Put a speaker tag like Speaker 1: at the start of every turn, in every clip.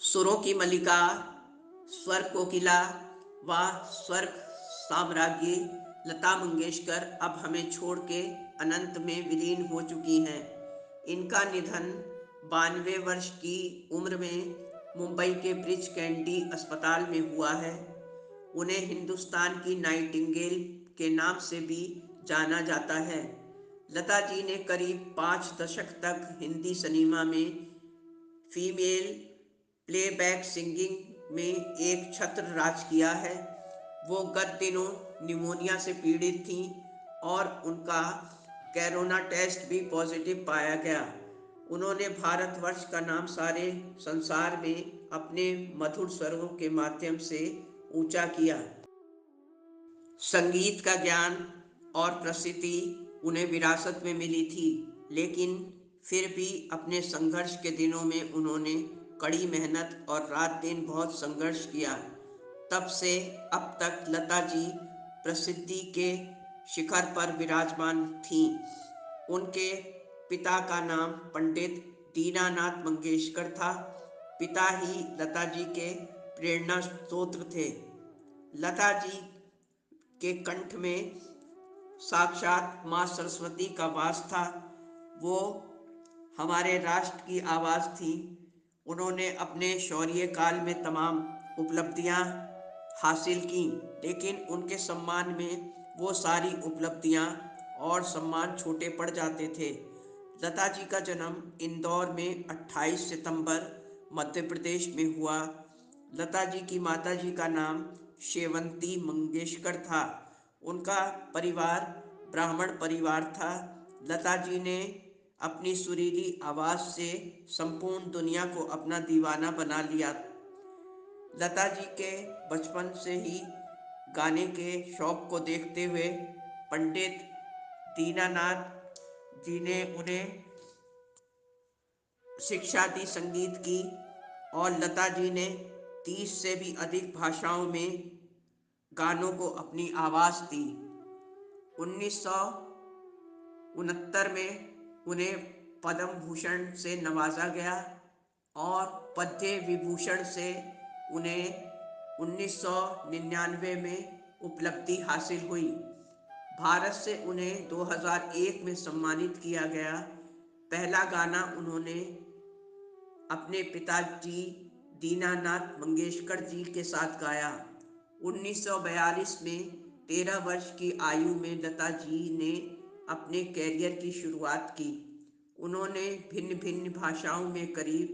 Speaker 1: सुरों की मल्लिका, स्वर कोकिला व स्वर्ग साम्राज्ञी लता मंगेशकर अब हमें छोड़ के अनंत में विलीन हो चुकी हैं। इनका निधन 92 वर्ष की उम्र में मुंबई के ब्रिज कैंडी अस्पताल में हुआ है। उन्हें हिंदुस्तान की नाइटिंगेल के नाम से भी जाना जाता है। लता जी ने करीब 5 दशक तक हिंदी सिनेमा में फीमेल प्लेबैक सिंगिंग में एक छत्र राज किया है। वो गत दिनों निमोनिया से पीड़ित थीं और उनका कोरोना टेस्ट भी पॉजिटिव पाया गया। उन्होंने भारतवर्ष का नाम सारे संसार में अपने मधुर स्वरों के माध्यम से ऊंचा किया। संगीत का ज्ञान और प्रसिद्धि उन्हें विरासत में मिली थी, लेकिन फिर भी अपने संघर्ष के दिनों में उन्होंने कड़ी मेहनत और रात दिन बहुत संघर्ष किया। तब से अब तक लता जी प्रसिद्धि के शिखर पर विराजमान थीं। उनके पिता का नाम पंडित दीनानाथ मंगेशकर था। पिता ही लता जी के प्रेरणा स्रोत थे। लता जी के कंठ में साक्षात माँ सरस्वती का वास था। वो हमारे राष्ट्र की आवाज़ थी। उन्होंने अपने शौर्य काल में तमाम उपलब्धियां हासिल की, लेकिन उनके सम्मान में वो सारी उपलब्धियां और सम्मान छोटे पड़ जाते थे। लता जी का जन्म इंदौर में 28 सितंबर मध्य प्रदेश में हुआ। लता जी की माता जी का नाम शेवंती मंगेशकर था। उनका परिवार ब्राह्मण परिवार था। लता जी ने अपनी सुरीली आवाज़ से संपूर्ण दुनिया को अपना दीवाना बना लिया। लता जी के बचपन से ही गाने के शौक को देखते हुए पंडित दीनानाथ जी ने उन्हें शिक्षा दी संगीत की, और लता जी ने 30 से भी अधिक भाषाओं में गानों को अपनी आवाज़ दी। 1969 में उन्हें पद्म भूषण से नवाजा गया और पद्म विभूषण से उन्हें 1999 में उपलब्धि हासिल हुई। भारत से उन्हें 2001 में सम्मानित किया गया। पहला गाना उन्होंने अपने पिताजी दीनानाथ मंगेशकर जी के साथ गाया। 1942 में 13 वर्ष की आयु में लता जी ने अपने कैरियर की शुरुआत की। उन्होंने भिन्न भिन्न भाषाओं में करीब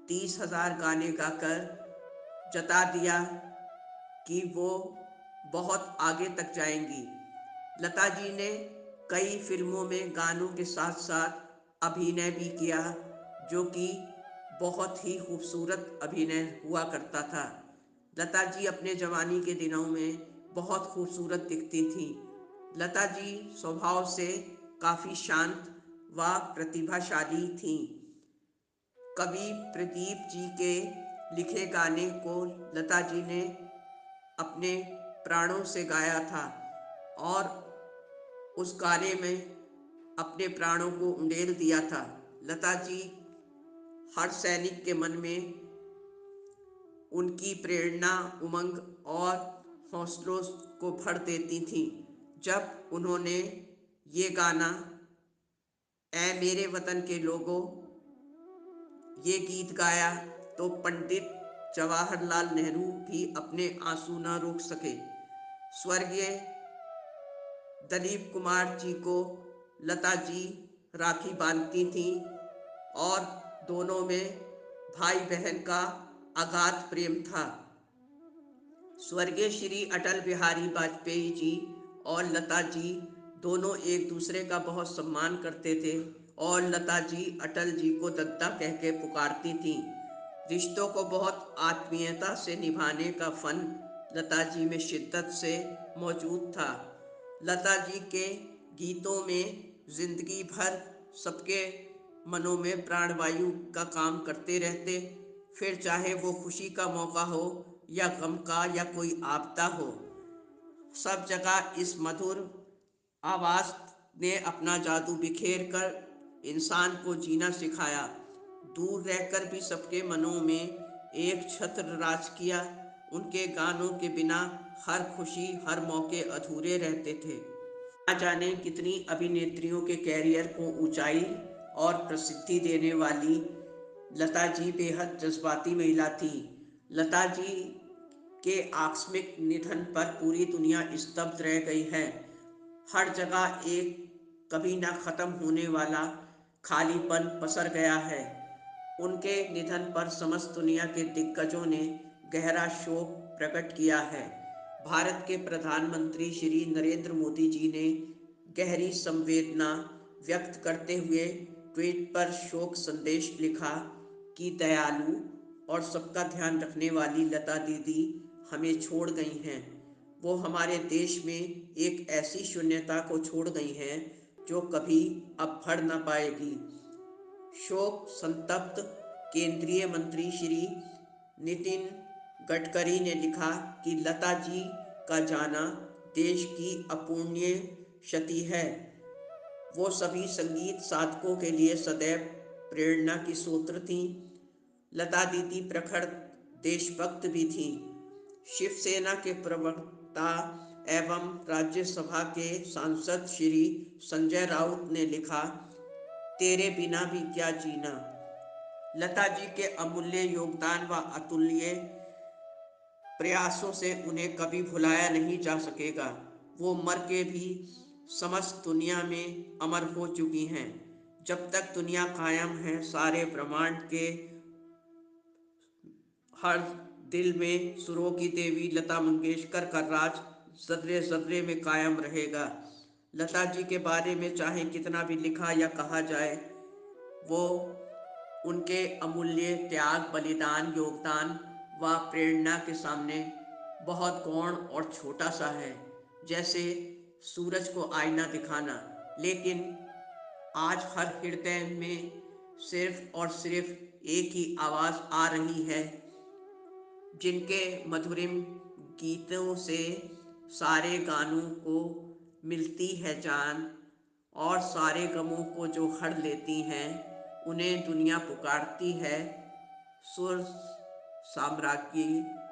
Speaker 1: 30,000 गाने गाकर जता दिया कि वो बहुत आगे तक जाएंगी। लता जी ने कई फिल्मों में गानों के साथ साथ अभिनय भी किया, जो कि बहुत ही खूबसूरत अभिनय हुआ करता था। लता जी अपने जवानी के दिनों में बहुत खूबसूरत दिखती थीं। लता जी स्वभाव से काफ़ी शांत व प्रतिभाशाली थीं। कवि प्रदीप जी के लिखे गाने को लता जी ने अपने प्राणों से गाया था और उस गाने में अपने प्राणों को उंडेल दिया था। लता जी हर सैनिक के मन में उनकी प्रेरणा, उमंग और हौसलों को भर देती थीं। जब उन्होंने ये गाना ऐ मेरे वतन के लोगों ये गीत गाया तो पंडित जवाहरलाल नेहरू भी अपने आंसू न रोक सके। स्वर्गीय दलीप कुमार जी को लता जी राखी बांधती थीं और दोनों में भाई बहन का अगाध प्रेम था। स्वर्गीय श्री अटल बिहारी वाजपेयी जी और लता जी दोनों एक दूसरे का बहुत सम्मान करते थे और लता जी अटल जी को दद्दा कह के पुकारती थीं। रिश्तों को बहुत आत्मीयता से निभाने का फन लता जी में शिद्दत से मौजूद था। लता जी के गीतों में जिंदगी भर सबके मनों में प्राणवायु का काम करते रहते, फिर चाहे वो खुशी का मौका हो या गम का या कोई आपदा हो, सब जगह इस मधुर आवाज़ ने अपना जादू बिखेर कर इंसान को जीना सिखाया। दूर रहकर भी सबके मनों में एक छत्र राज किया। उनके गानों के बिना हर खुशी हर मौके अधूरे रहते थे। ना जाने कितनी अभिनेत्रियों के कैरियर को ऊंचाई और प्रसिद्धि देने वाली लता जी बेहद जज्बाती महिला थी। लता जी के आकस्मिक निधन पर पूरी दुनिया स्तब्ध रह गई है। हर जगह एक कभी ना खत्म होने वाला खालीपन पसर गया है। उनके निधन पर समस्त दुनिया के दिग्गजों ने गहरा शोक प्रकट किया है। भारत के प्रधानमंत्री श्री नरेंद्र मोदी जी ने गहरी संवेदना व्यक्त करते हुए ट्वीट पर शोक संदेश लिखा कि दयालु और सबका ध्यान रखने वाली लता दीदी हमें छोड़ गई हैं। वो हमारे देश में एक ऐसी शून्यता को छोड़ गई हैं जो कभी अब भर न पाएगी। शोक संतप्त केंद्रीय मंत्री श्री नितिन गडकरी ने लिखा कि लता जी का जाना देश की अपूर्णीय क्षति है। वो सभी संगीत साधकों के लिए सदैव प्रेरणा की स्रोत थीं। लता दीदी प्रखर देशभक्त भी थीं। शिवसेना के प्रवक्ता एवं राज्यसभा के सांसद श्री संजय राउत ने लिखा, तेरे बिना भी क्या जीना। लता जी के अमूल्य योगदान व अतुल्य प्रयासों से उन्हें कभी भुलाया नहीं जा सकेगा। वो मर के भी समस्त दुनिया में अमर हो चुकी हैं। जब तक दुनिया कायम है, सारे ब्रह्मांड के हर दिल में सुरों की देवी लता मंगेशकर का राज ज़र्रे ज़र्रे में कायम रहेगा। लता जी के बारे में चाहे कितना भी लिखा या कहा जाए, वो उनके अमूल्य त्याग, बलिदान, योगदान व प्रेरणा के सामने बहुत गौण और छोटा सा है, जैसे सूरज को आईना दिखाना। लेकिन आज हर हृदय में सिर्फ और सिर्फ एक ही आवाज़ आ रही है, जिनके मधुरिम गीतों से सारे गानों को मिलती है जान और सारे गमों को जो हर लेती हैं, उन्हें दुनिया पुकारती है। सुर साम्राज्ञी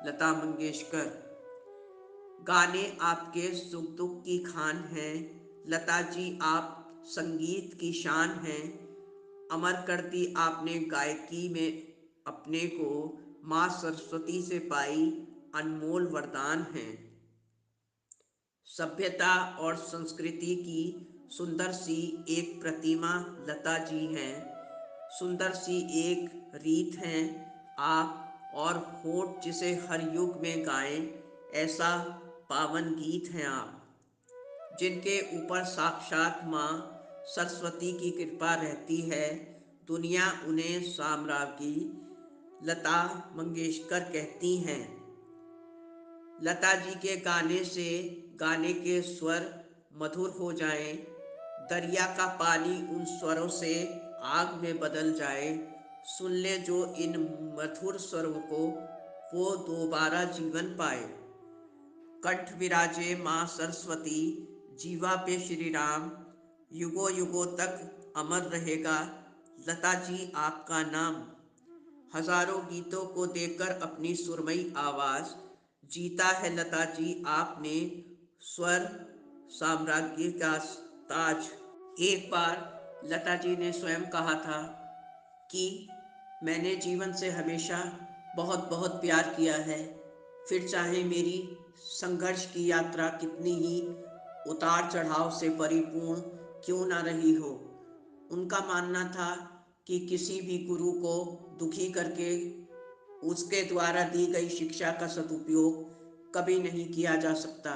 Speaker 1: लता मंगेशकर। गाने आपके सुख दुख की खान हैं। लता जी आप संगीत की शान हैं। अमर कर दी आपने गायकी में अपने को। माँ सरस्वती से पाई अनमोल वरदान हैं। सभ्यता और संस्कृति की सुंदर सी एक प्रतिमा लता जी हैं। सुंदर सी एक रीत हैं आप, और होठ जिसे हर युग में गाएं, ऐसा पावन गीत हैं आप, जिनके ऊपर साक्षात माँ सरस्वती की कृपा रहती है। दुनिया उन्हें साम्राज्ञी लता मंगेशकर कहती हैं। लता जी के गाने से गाने के स्वर मधुर हो जाएं, दरिया का पानी उन स्वरों से आग में बदल जाए। सुन ले जो इन मधुर स्वरों को, वो दोबारा जीवन पाए। कंठ विराजे माँ सरस्वती, जीवा पे श्री राम, युगों युगों तक अमर रहेगा लता जी आपका नाम। हजारों गीतों को देकर अपनी सुरमई आवाज़ जीता है लता जी आपने स्वर साम्राज्य का ताज। एक बार लता जी ने स्वयं कहा था कि मैंने जीवन से हमेशा बहुत बहुत प्यार किया है, फिर चाहे मेरी संघर्ष की यात्रा कितनी ही उतार चढ़ाव से परिपूर्ण क्यों ना रही हो। उनका मानना था कि किसी भी गुरु को दुखी करके उसके द्वारा दी गई शिक्षा का सदुपयोग कभी नहीं किया जा सकता।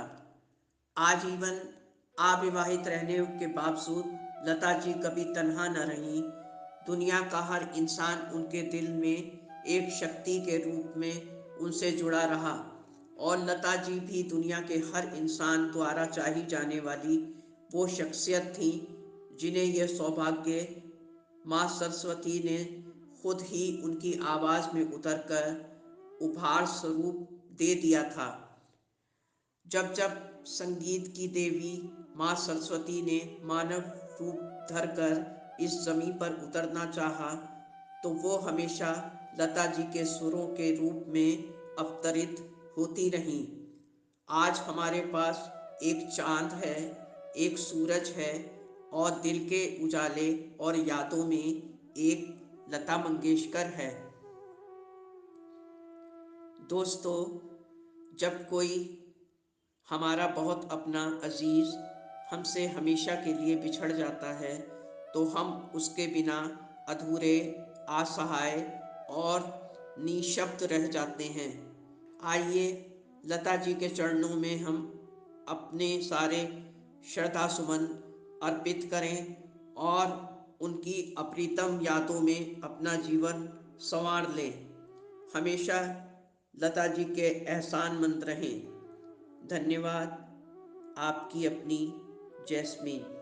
Speaker 1: आजीवन अविवाहित रहने के बावजूद लता जी कभी तन्हा न रहीं। दुनिया का हर इंसान उनके दिल में एक शक्ति के रूप में उनसे जुड़ा रहा, और लता जी भी दुनिया के हर इंसान द्वारा चाही जाने वाली वो शख्सियत थी, जिन्हें यह सौभाग्य माँ सरस्वती ने खुद ही उनकी आवाज़ में उतरकर उपहार स्वरूप दे दिया था। जब जब संगीत की देवी माँ सरस्वती ने मानव रूप धरकर इस जमीन पर उतरना चाहा, तो वो हमेशा लता जी के सुरों के रूप में अवतरित होती रहीं। आज हमारे पास एक चांद है, एक सूरज है और दिल के उजाले और यादों में एक लता मंगेशकर है। दोस्तों, जब कोई हमारा बहुत अपना अजीज हमसे हमेशा के लिए बिछड़ जाता है तो हम उसके बिना अधूरे, असहाय और निशब्द रह जाते हैं। आइए लता जी के चरणों में हम अपने सारे श्रद्धा सुमन अर्पित करें और उनकी अप्रीतम यादों में अपना जीवन संवार लें। हमेशा लता जी के एहसानमंद रहें। धन्यवाद। आपकी अपनी जैस्मीन।